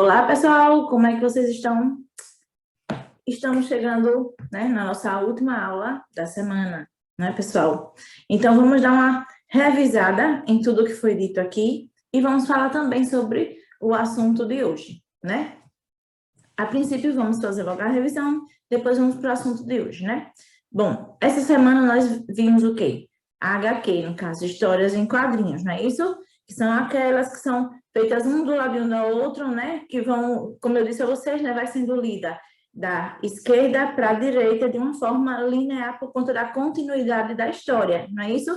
Olá, pessoal, como é que vocês estão? Estamos chegando, né, na nossa última aula da semana, né, pessoal? Então, vamos dar uma revisada em tudo que foi dito aqui e vamos falar também sobre o assunto de hoje, né? A princípio, vamos fazer logo a revisão, depois vamos para o assunto de hoje, né? Bom, essa semana nós vimos o quê? A HQ, no caso, histórias em quadrinhos, não é isso? Que são aquelas que são feitas um do lado da outra, né? Que vão, como eu disse a vocês, né? Vai sendo lida da esquerda para a direita de uma forma linear por conta da continuidade da história, não é isso?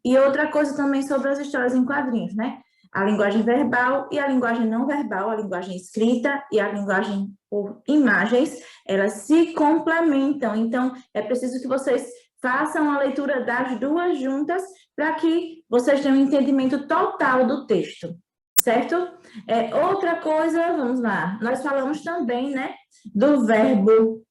E outra coisa também sobre as histórias em quadrinhos, né? A linguagem verbal e a linguagem não verbal, a linguagem escrita e a linguagem por imagens, elas se complementam. Então, é preciso que vocês façam a leitura das duas juntas para que vocês tenham um entendimento total do texto, certo? Outra coisa, vamos lá, nós falamos também, né, do verbo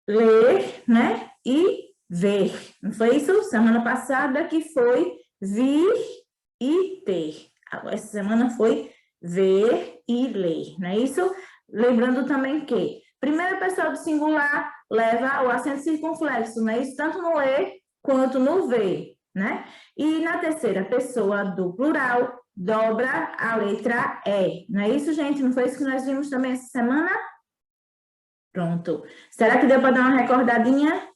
ler, né, e ver. Não foi isso? Semana passada que foi vir e ter. Essa semana foi ver e ler, não é isso? Lembrando também que primeira pessoa do singular leva o acento circunflexo, não é isso? Tanto no ler quanto no ver, né? E na terceira pessoa do plural, dobra a letra E, não é isso, gente? Não foi isso que nós vimos também essa semana? Pronto. Será que deu para dar uma recordadinha?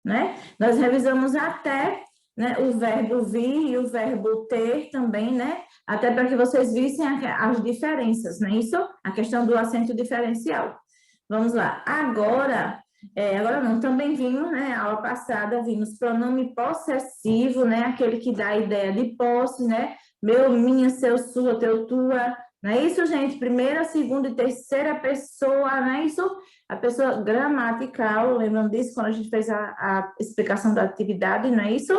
Né? Nós revisamos até, né, o verbo vir e o verbo ter também, né? Até para que vocês vissem as diferenças, não é isso? A questão do acento diferencial. Vamos lá. Agora não, também vimos, né, a aula passada, vimos pronome possessivo, né, aquele que dá a ideia de posse, né? Meu, minha, seu, sua, teu, tua. Não é isso, gente? Primeira, segunda e terceira pessoa, não é isso? A pessoa gramatical, lembrando disso quando a gente fez a explicação da atividade, não é isso?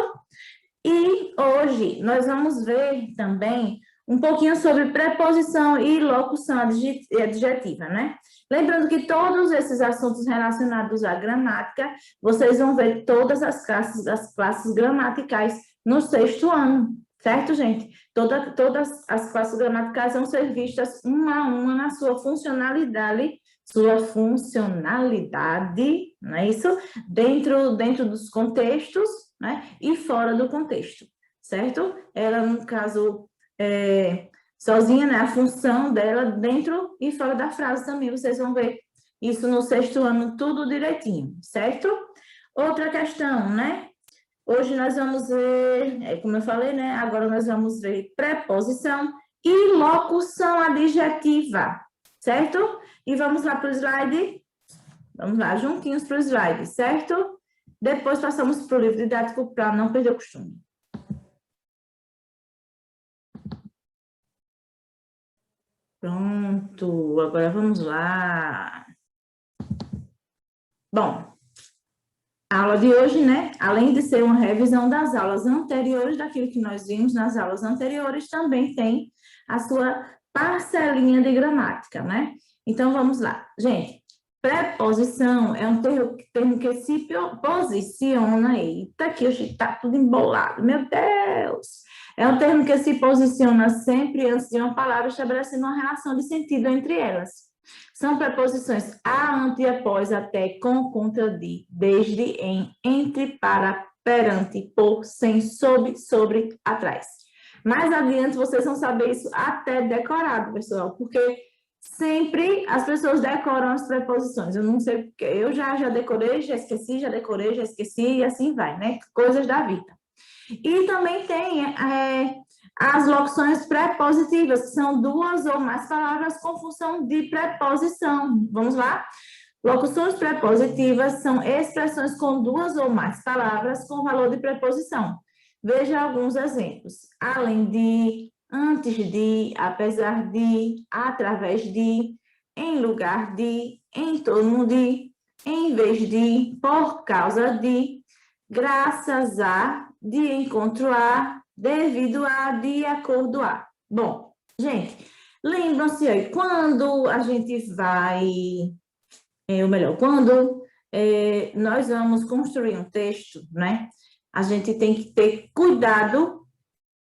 E hoje nós vamos ver também um pouquinho sobre preposição e locução adjetiva, né? Lembrando que todos esses assuntos relacionados à gramática, vocês vão ver todas as classes gramaticais no sexto ano, certo, gente? Todas as classes gramaticais vão ser vistas uma a uma na sua funcionalidade, não é isso? Dentro dos contextos, né? E fora do contexto, certo? Ela, no caso, sozinha, né? A função dela dentro e fora da frase também, vocês vão ver isso no sexto ano, tudo direitinho, certo? Outra questão, né? Hoje nós vamos ver, como eu falei, né? Agora nós vamos ver preposição e locução adjetiva, certo? E vamos lá para o slide. Vamos lá, juntinhos para o slide, certo? Depois passamos para o livro didático para não perder o costume. Pronto, agora vamos lá. Bom, a aula de hoje, né? Além de ser uma revisão das aulas anteriores, daquilo que nós vimos nas aulas anteriores, também tem a sua parcelinha de gramática, né? Então, vamos lá. Gente, preposição é um termo que se posiciona. Eita, aqui hoje está tudo embolado, meu Deus! É um termo que se posiciona sempre antes de uma palavra, estabelecendo uma relação de sentido entre elas. São preposições a, ante, após, até, com, contra, de, desde, em, entre, para, perante, por, sem, sob, sobre, atrás. Mais adiante, vocês vão saber isso até decorado, pessoal, porque sempre as pessoas decoram as preposições. Eu não sei porque, eu já decorei, já esqueci, já decorei, já esqueci, e assim vai, né? Coisas da vida. E também tem as locuções prepositivas, que são duas ou mais palavras com função de preposição. Vamos lá? Locuções prepositivas são expressões com duas ou mais palavras com valor de preposição. Veja alguns exemplos. Além de, antes de, apesar de, através de, em lugar de, em torno de, em vez de, por causa de, graças a, de encontro a, devido a, de acordo a. Bom, gente, lembram-se aí, quando a gente vai, ou melhor, quando nós vamos construir um texto, né? A gente tem que ter cuidado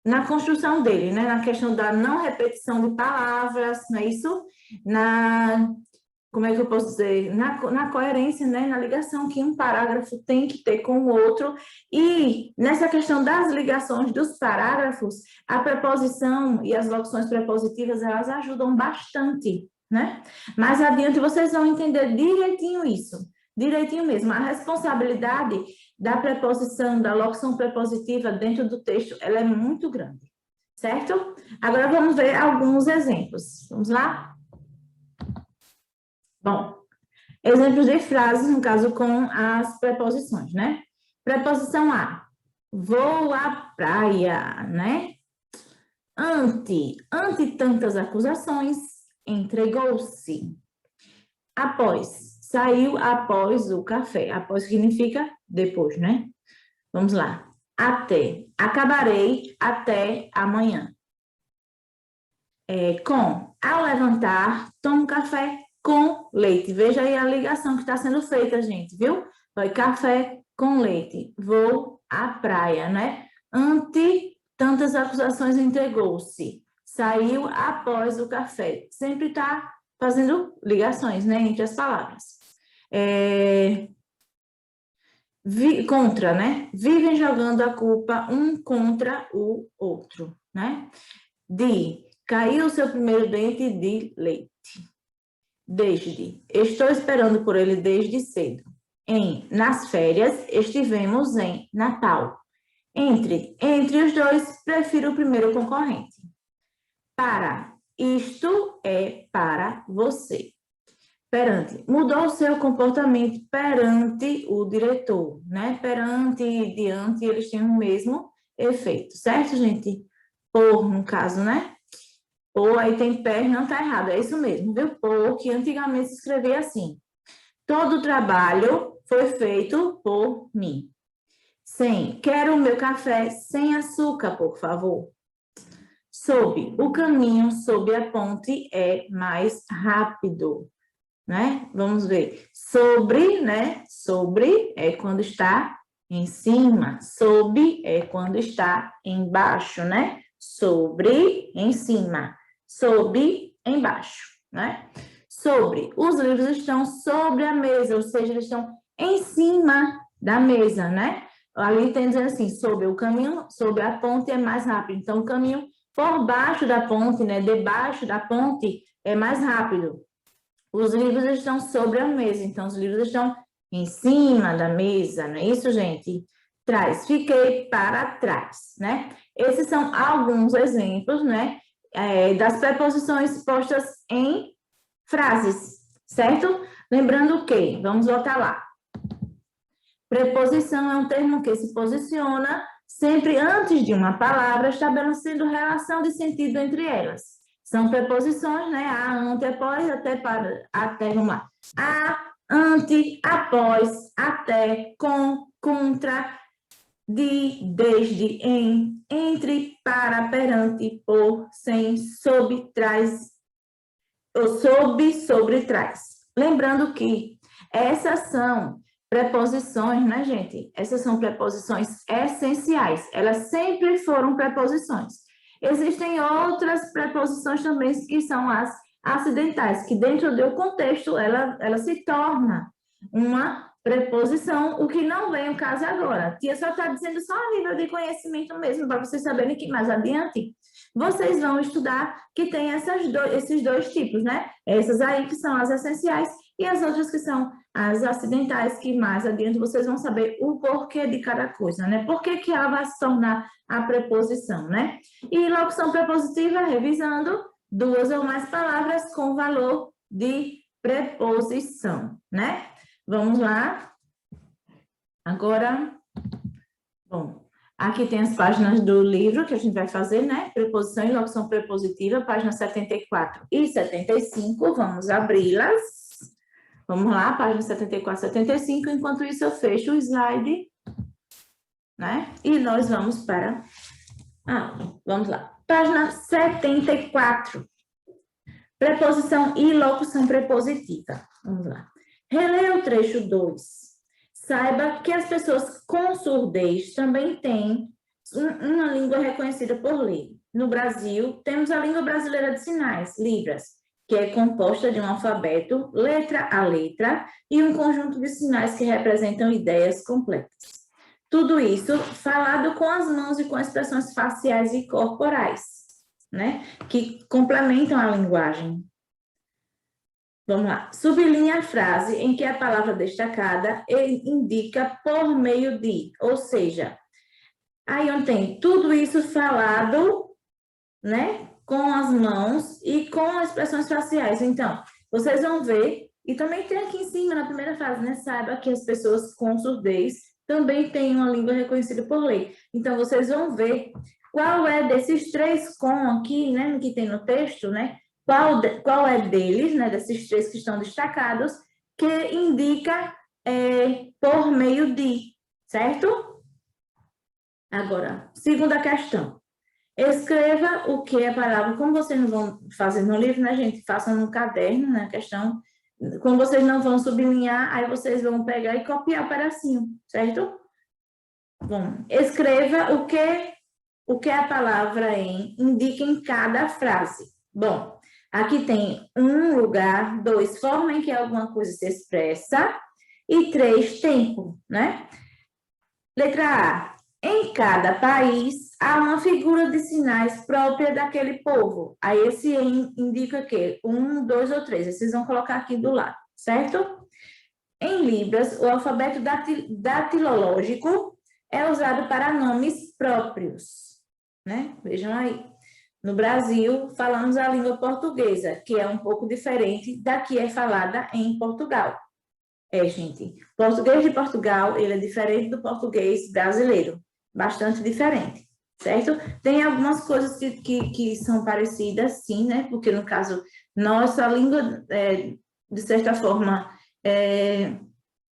na construção dele, né? Na questão da não repetição de palavras, não é isso? Como é que eu posso dizer? Na coerência, né? Na ligação que um parágrafo tem que ter com o outro. E nessa questão das ligações dos parágrafos, a preposição e as locuções prepositivas, elas ajudam bastante, né? Mais adiante vocês vão entender direitinho isso, direitinho mesmo. A responsabilidade da preposição, da locução prepositiva dentro do texto, ela é muito grande, certo? Agora vamos ver alguns exemplos. Vamos lá? Bom, exemplos de frases, no caso, com as preposições, né? Preposição A, vou à praia, né? Ante tantas acusações, entregou-se. Após, saiu após o café. Após significa depois, né? Vamos lá. Até, acabarei até amanhã. Ao levantar, tomo café com leite. Veja aí a ligação que está sendo feita, gente, viu? Foi café com leite. Vou à praia, né? Ante tantas acusações, entregou-se. Saiu após o café. Sempre está fazendo ligações, né? Entre as palavras. Contra, né? Vivem jogando a culpa um contra o outro, né? Caiu o seu primeiro dente de leite. Desde, estou esperando por ele desde cedo. Nas férias, estivemos em Natal. Entre os dois, prefiro o primeiro concorrente. Para, isto é para você. Perante, mudou o seu comportamento perante o diretor, né? Perante e diante, eles têm o mesmo efeito, certo, gente? Por, no caso, né? Ou aí tem pé, não tá errado, é isso mesmo, viu? Por, que antigamente se escrevia assim. Todo o trabalho foi feito por mim. Quero o meu café sem açúcar, por favor. Sob, o caminho sob a ponte é mais rápido, né? Vamos ver. Sobre, né? Sobre é quando está em cima. Sob é quando está embaixo, né? Sobre, em cima. Sob, embaixo, né? Sobre. Os livros estão sobre a mesa, ou seja, eles estão em cima da mesa, né? Ali tem dizendo assim, sobre o caminho, sobre a ponte é mais rápido. Então, o caminho por baixo da ponte, né? Debaixo da ponte é mais rápido. Os livros estão sobre a mesa, então os livros estão em cima da mesa, não é isso, gente? Fiquei para trás, né? Esses são alguns exemplos, né? Das preposições postas em frases, certo? Lembrando que, vamos voltar lá. Preposição é um termo que se posiciona sempre antes de uma palavra, estabelecendo relação de sentido entre elas. São preposições, né? A, ante, após, até, para, até, vamos lá. A, ante, após, até, com, contra, desde, em, entre, para, perante, por, sem, sob, trás, ou sob, sobre, trás. Lembrando que essas são preposições, né, gente? Essas são preposições essenciais. Elas sempre foram preposições. Existem outras preposições também que são as acidentais, que dentro do contexto ela se torna uma preposição, o que não vem o caso agora. A tia só está dizendo só a nível de conhecimento mesmo, para vocês saberem que mais adiante vocês vão estudar que tem esses dois tipos, né? Essas aí que são as essenciais e as outras que são as acidentais, que mais adiante vocês vão saber o porquê de cada coisa, né? Por que ela vai se tornar a preposição, né? E locução prepositiva, revisando, duas ou mais palavras com valor de preposição, né? Vamos lá. Agora, bom, aqui tem as páginas do livro que a gente vai fazer, né? Preposição e locução prepositiva, páginas 74 e 75. Vamos abri-las. Vamos lá, página 74 e 75. Enquanto isso, eu fecho o slide, né? E nós vamos para... vamos lá. Página 74. Preposição e locução prepositiva. Vamos lá. Releia o trecho 2. Saiba que as pessoas com surdez também têm uma língua reconhecida por lei. No Brasil, temos a língua brasileira de sinais, Libras, que é composta de um alfabeto, letra a letra, e um conjunto de sinais que representam ideias complexas. Tudo isso falado com as mãos e com expressões faciais e corporais, né? Que complementam a linguagem. Vamos lá. Sublinhe a frase em que a palavra destacada indica por meio de, ou seja, aí onde tem tudo isso falado, né? Com as mãos e com expressões faciais. Então, vocês vão ver, e também tem aqui em cima, na primeira frase, né? Saiba que as pessoas com surdez também têm uma língua reconhecida por lei. Então, vocês vão ver qual é desses três com aqui, né? Que tem no texto, né? Qual é deles, né? Desses três que estão destacados, que indica por meio de, certo? Agora, segunda questão. Escreva o que é a palavra, como vocês não vão fazer no livro, né, gente? Façam no caderno, né, questão. Como vocês não vão sublinhar, aí vocês vão pegar e copiar o pedacinho, certo? Bom, escreva o que a palavra indica em cada frase. Bom, aqui tem 1, lugar, 2, forma em que alguma coisa se expressa, e 3, tempo, né? Letra A. Em cada país, há uma figura de sinais própria daquele povo. Aí esse indica que 1, 2 ou 3. Vocês vão colocar aqui do lado, certo? Em Libras, o alfabeto datilológico é usado para nomes próprios, né? Vejam aí. No Brasil, falamos a língua portuguesa, que é um pouco diferente da que é falada em Portugal. Gente, português de Portugal, ele é diferente do português brasileiro. Bastante diferente, certo? Tem algumas coisas que são parecidas, sim, né? Porque, no caso, nossa língua, de certa forma,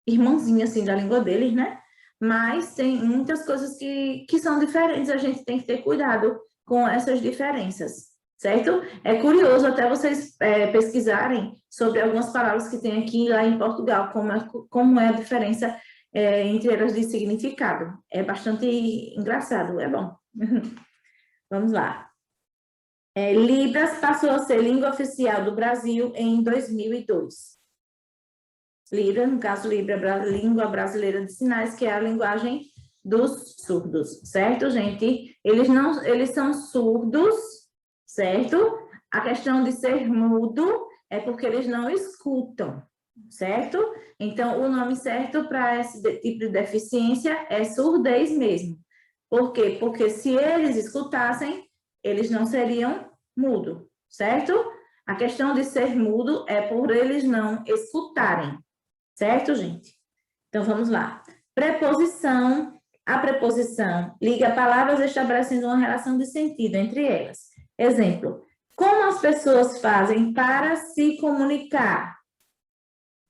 irmãzinha, assim, da língua deles, né? Mas tem muitas coisas que são diferentes, a gente tem que ter cuidado com essas diferenças, certo? É curioso até vocês pesquisarem sobre algumas palavras que tem aqui e lá em Portugal, como é a diferença entre elas de significado. É bastante engraçado, é bom. Vamos lá. Libras passou a ser língua oficial do Brasil em 2002. Libra, no caso, língua brasileira de sinais, que é a linguagem dos surdos, certo, gente? Eles são surdos, certo? A questão de ser mudo é porque eles não escutam, certo? Então, o nome certo para esse tipo de deficiência é surdez mesmo. Por quê? Porque se eles escutassem, eles não seriam mudo, certo? A questão de ser mudo é por eles não escutarem, certo, gente? Então, vamos lá. Preposição. A preposição liga palavras estabelecendo uma relação de sentido entre elas. Exemplo, como as pessoas fazem para se comunicar?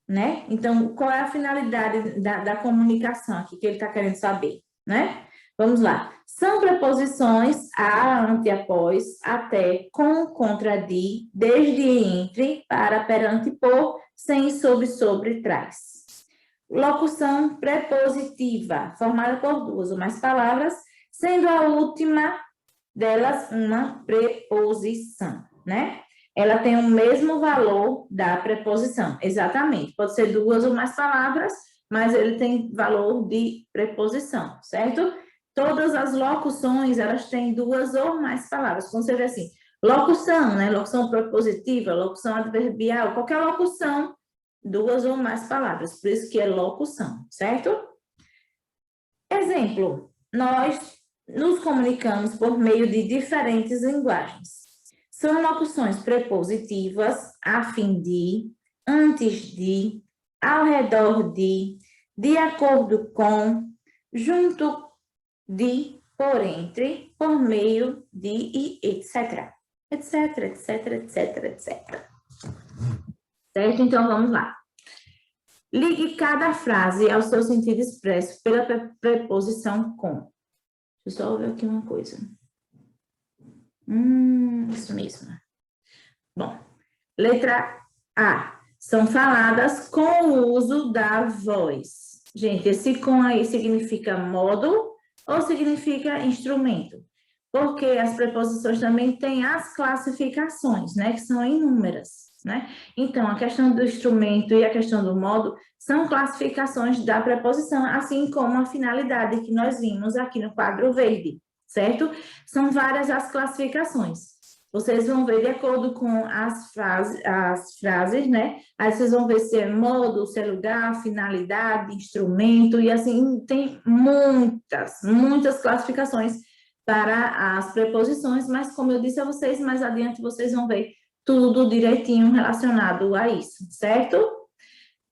Né? Então, qual é a finalidade da comunicação aqui que ele está querendo saber, né? Vamos lá. São preposições a, ante, após, até, com, contra, de, desde, entre, para, perante, por, sem, sobre, trás. Locução prepositiva, formada por duas ou mais palavras, sendo a última delas uma preposição, né? Ela tem o mesmo valor da preposição, exatamente. Pode ser duas ou mais palavras, mas ele tem valor de preposição, certo? Todas as locuções, elas têm duas ou mais palavras. Quando você vê assim, locução, né? Locução prepositiva, locução adverbial, qualquer locução, duas ou mais palavras. Por isso que é locução, certo? Exemplo, nós nos comunicamos por meio de diferentes linguagens. São locuções prepositivas, a fim de, antes de, ao redor de acordo com, junto de, por entre, por meio de e etc. Etc, etc, etc, etc. Certo? Então, vamos lá. Ligue cada frase ao seu sentido expresso pela preposição com. Deixa eu só ver aqui uma coisa. Isso mesmo. Bom, letra A. São faladas com o uso da voz. Gente, esse com aí significa modo ou significa instrumento? Porque as preposições também têm as classificações, né, que são inúmeras, né? Então, a questão do instrumento e a questão do modo são classificações da preposição, assim como a finalidade que nós vimos aqui no quadro verde, certo? São várias as classificações. Vocês vão ver de acordo com as frases, né? Aí vocês vão ver se é modo, se é lugar, finalidade, instrumento, e assim, tem muitas classificações para as preposições, mas como eu disse a vocês, mais adiante vocês vão ver tudo direitinho relacionado a isso, certo?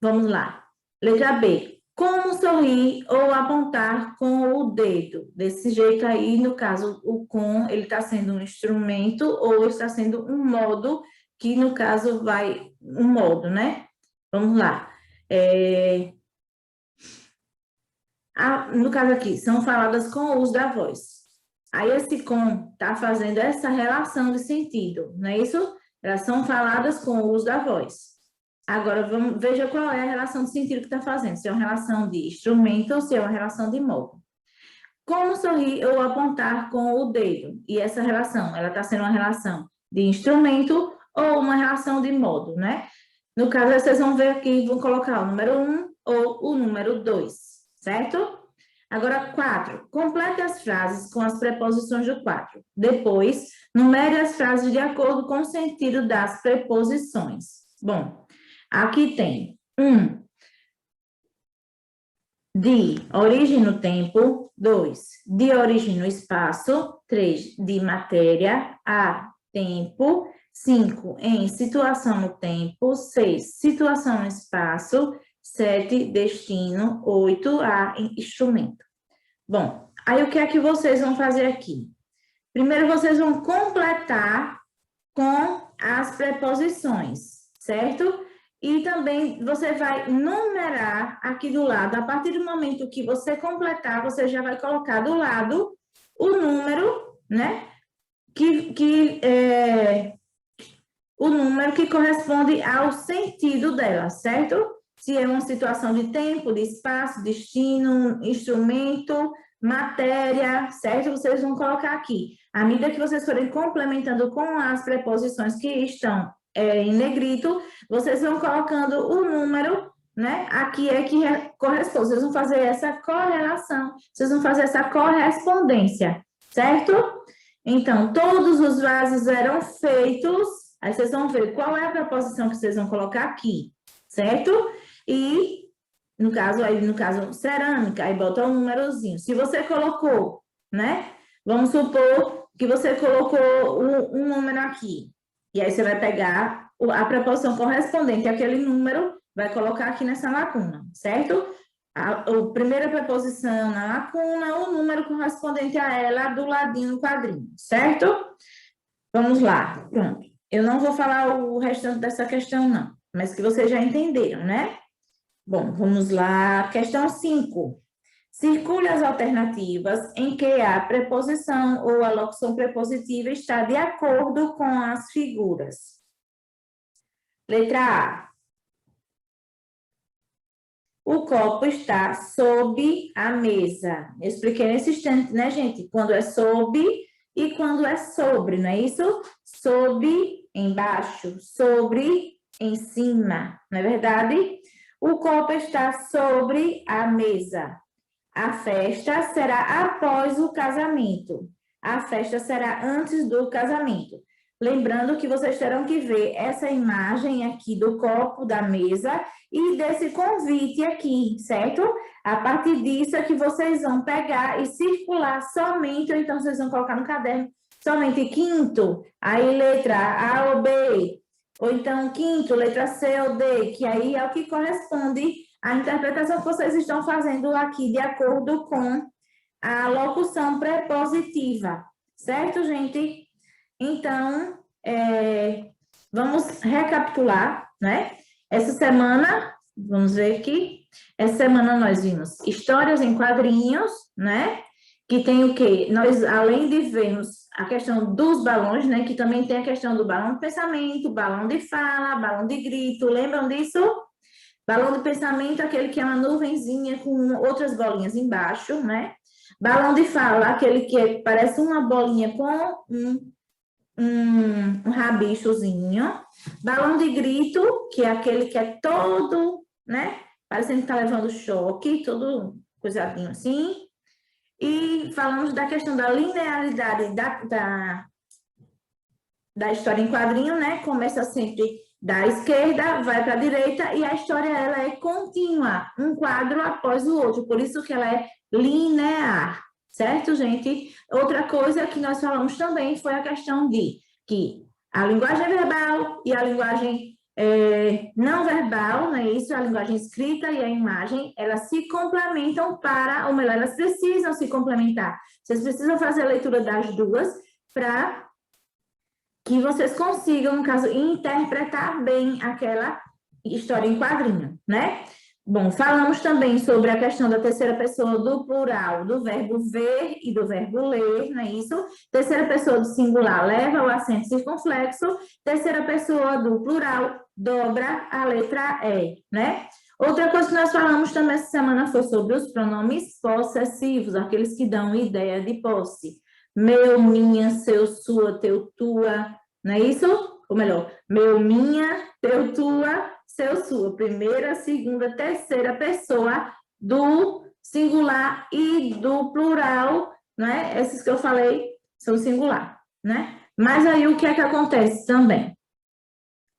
Vamos lá. Letra B. Como sorrir ou apontar com o dedo? Desse jeito aí, no caso, o com, ele está sendo um instrumento ou está sendo um modo, que no caso vai, um modo, né? Vamos lá. No caso aqui, são faladas com o uso da voz. Aí esse com está fazendo essa relação de sentido, não é isso? Elas são faladas com o uso da voz. Agora, veja qual é a relação de sentido que está fazendo. Se é uma relação de instrumento ou se é uma relação de modo. Como sorrir ou apontar com o dedo? E essa relação, ela está sendo uma relação de instrumento ou uma relação de modo, né? No caso, vocês vão ver aqui, vão colocar o número 1 ou o número 2, certo? Agora, 4. Complete as frases com as preposições do 4. Depois, numere as frases de acordo com o sentido das preposições. Bom, aqui tem 1, de origem no tempo. 2, de origem no espaço. 3, de matéria. A, tempo. 5, em situação no tempo. 6, situação no espaço. 7, destino. 8, a, instrumento. Bom, aí o que é que vocês vão fazer aqui? Primeiro, vocês vão completar com as preposições, certo? E também você vai numerar aqui do lado. A partir do momento que você completar, você já vai colocar do lado o número, né? O número que corresponde ao sentido dela, certo? Se é uma situação de tempo, de espaço, destino, instrumento, matéria, certo? Vocês vão colocar aqui. À medida que vocês forem complementando com as preposições que estão em negrito, vocês vão colocando o número, né? Aqui é que corresponde. Vocês vão fazer essa correlação, vocês vão fazer essa correspondência, certo? Então, todos os vasos eram feitos. Aí vocês vão ver qual é a preposição que vocês vão colocar aqui, certo? E, no caso, cerâmica, aí bota um númerozinho. Se você colocou, né? Vamos supor que você colocou um número aqui. E aí você vai pegar a preposição correspondente àquele número, vai colocar aqui nessa lacuna, certo? A primeira preposição na lacuna, o número correspondente a ela do ladinho do quadrinho, certo? Vamos lá, pronto. Eu não vou falar o restante dessa questão, não, mas que vocês já entenderam, né? Bom, vamos lá. Questão 5. Circule as alternativas em que a preposição ou a locução prepositiva está de acordo com as figuras. Letra A. O copo está sob a mesa. Eu expliquei nesse instante, né, gente? Quando é sob e quando é sobre, não é isso? Sob, embaixo, sobre, em cima, não é verdade? O copo está sobre a mesa. A festa será após o casamento. A festa será antes do casamento. Lembrando que vocês terão que ver essa imagem aqui do copo, da mesa e desse convite aqui, certo? A partir disso é que vocês vão pegar e circular somente, ou então vocês vão colocar no caderno, somente quinto, aí letra A ou B, ou então quinto, letra C ou D, que aí é o que corresponde à interpretação que vocês estão fazendo aqui, de acordo com a locução prepositiva, certo, gente? Então, vamos recapitular, né? Essa semana, vamos ver aqui, essa semana nós vimos histórias em quadrinhos, né? Que tem o quê? Nós, além de vermos a questão dos balões, né? Que também tem a questão do balão de pensamento, balão de fala, balão de grito, lembram disso? Balão de pensamento, aquele que é uma nuvenzinha com outras bolinhas embaixo, né? Balão de fala, aquele que parece uma bolinha com um rabichozinho. Balão de grito, que é aquele que é todo, né? Parecendo que tá levando choque, todo coisadinho assim. E falamos da questão da linearidade da história em quadrinho, né? Começa sempre da esquerda, vai para a direita e a história ela é contínua, um quadro após o outro, por isso que ela é linear, certo, gente? Outra coisa que nós falamos também foi a questão de que a linguagem verbal e a linguagem não verbal, não é isso? A linguagem escrita e a imagem, elas se complementam ou melhor, elas precisam se complementar. Vocês precisam fazer a leitura das duas para que vocês consigam, no caso, interpretar bem aquela história em quadrinho, né? Bom, falamos também sobre a questão da terceira pessoa do plural, do verbo ver e do verbo ler, não é isso? Terceira pessoa do singular leva o acento circunflexo, terceira pessoa do plural dobra a letra E, né? Outra coisa que nós falamos também essa semana foi sobre os pronomes possessivos, aqueles que dão ideia de posse. Meu, minha, seu, sua, teu, tua, não é isso? Ou melhor, meu, minha, teu, tua, seu, sua. Primeira, segunda, terceira pessoa do singular e do plural, né? Esses que eu falei são singular, né? Mas aí o que é que acontece também?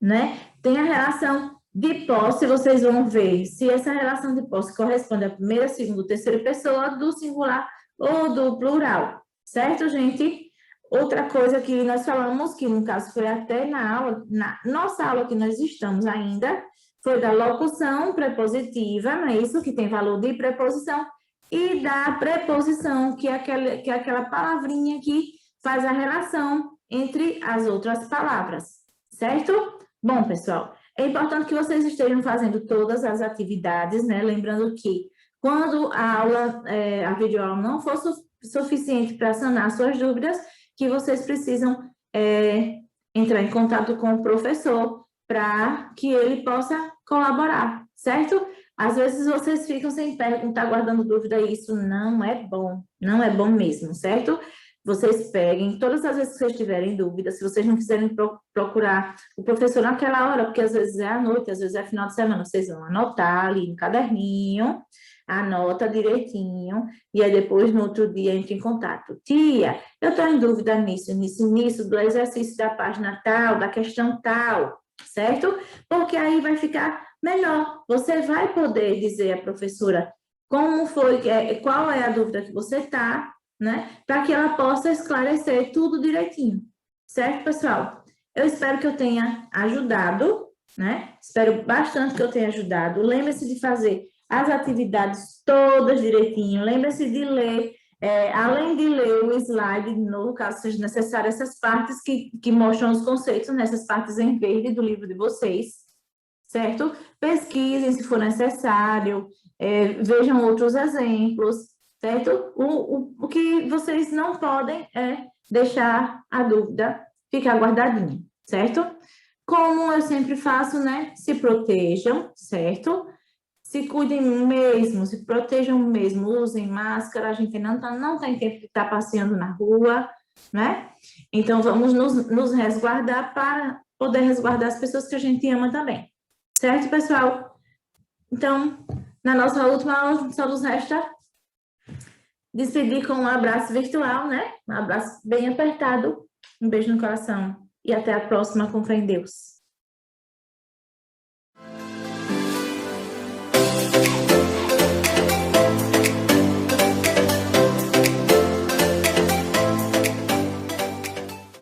Né? Tem a relação de posse, vocês vão ver se essa relação de posse corresponde à primeira, segunda, terceira pessoa do singular ou do plural, certo, gente? Outra coisa que nós falamos, que no caso foi até na aula, na nossa aula que nós estamos ainda, foi da locução prepositiva, não é isso? Que tem valor de preposição, e da preposição, que é aquela palavrinha que faz a relação entre as outras palavras, certo? Bom, pessoal, é importante que vocês estejam fazendo todas as atividades, né? Lembrando que quando a aula, a videoaula não for suficiente para sanar suas dúvidas, que vocês precisam entrar em contato com o professor para que ele possa colaborar, certo? Às vezes vocês ficam sem perguntar, guardando dúvida, e isso não é bom mesmo, certo? Vocês peguem, todas as vezes que vocês tiverem dúvida, se vocês não quiserem procurar o professor naquela hora, porque às vezes é à noite, às vezes é final de semana, vocês vão anotar ali no caderninho, anota direitinho, e aí depois, no outro dia, entra em contato. Tia, eu estou em dúvida nisso, do exercício da página tal, da questão tal, certo? Porque aí vai ficar melhor. Você vai poder dizer à professora como foi, qual é a dúvida que você está, né? Para que ela possa esclarecer tudo direitinho. Certo, pessoal? Eu espero que eu tenha ajudado, né? Espero bastante que eu tenha ajudado. Lembre-se de fazer as atividades todas direitinho. Lembre-se de ler, além de ler o slide, no caso seja necessário, essas partes que mostram os conceitos, nessas partes em verde do livro de vocês, certo? Pesquisem se for necessário, vejam outros exemplos, certo? O que vocês não podem é deixar a dúvida ficar guardadinha, certo? Como eu sempre faço, né? Se protejam, certo? Se cuidem mesmo, se protejam mesmo, usem máscara, a gente não tem tempo de estar passeando na rua, né? Então, vamos nos resguardar para poder resguardar as pessoas que a gente ama também. Certo, pessoal? Então, na nossa última aula, só nos resta despedir com um abraço virtual, né? Um abraço bem apertado, um beijo no coração e até a próxima, com fé em Deus.